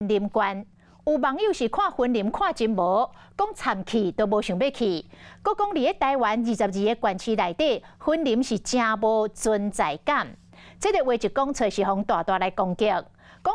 林关。有网友是看婚林看真无，讲惨去都无想要去。佮讲伫咧台湾22个县市内底，婚林是真无存在感。这个话一讲出是互大大来攻击，讲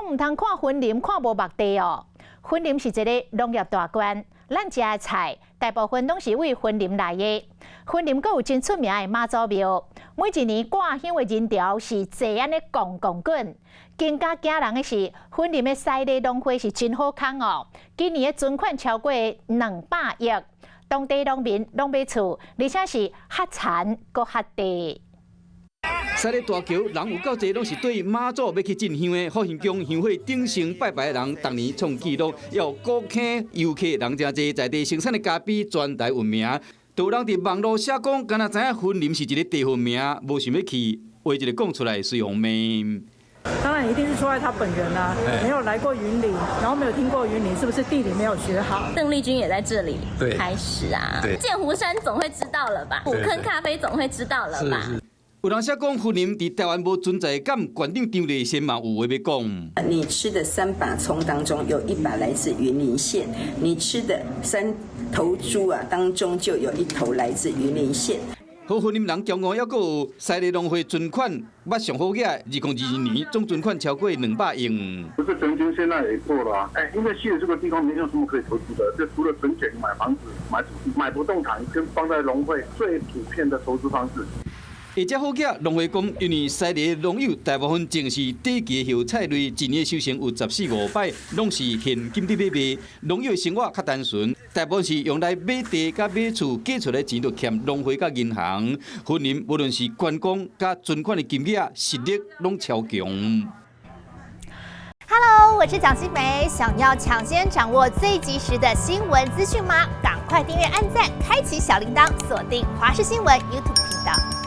唔通看婚林看无目的哦。婚林是一个农业大县，咱食的菜大部分拢是为婚林来的。婚林阁有真出名的妈祖庙，每一年挂香的人潮是济安尼滚滚滚。更加惊人的是，婚林的西礼农会是真好康哦，今年的存款超过200亿，当地农民拢买厝，而且是较田阁较地。西礼大桥人有够侪，拢是对妈祖要去进香的福兴宫香火顶上拜拜的人，逐年创纪录，要国庆游客人真侪，在地生产的咖啡全台闻名。都有人伫网络写讲，敢若知影婚林是一个地方名，无想要去，话一个讲出来是用骂。当然一定是出在他本人啊，没有来过云林，然后没有听过云林，是不是地理没有学好？邓丽君也在这里开始啊，剑湖山总会知道了吧？虎坑咖啡总会知道了吧？有人写讲婚林伫台湾无存在感，县长张立宪嘛有话要讲。你吃的3把葱当中有1把来自云林县，你吃的3头猪啊当中就有1头来自云林县。好婚林人骄傲，还有西礼农会存款，捌上好个，2022年总存款超过200亿。不是曾经，现在也过了啊。因为西里这个地方没有什么可以投资的，就除了存钱、买房子、买不动产，跟放在农会最普遍的投资方式。而且好个农会讲，因为西里的农友大部分正是低级的菜类，一年收成有14、15摆，拢是现金伫买卖。农友的生活较单纯，大部分是用来买地、甲买厝，寄出来钱就欠农会甲银行。婚林无论是观光甲存款的金额，实力拢超强。Hello， 我是蒋欣梅。想要抢先掌握最及时的新闻资讯吗？赶快订阅、按赞、开启小铃铛，锁定华视新闻 YouTube 频道。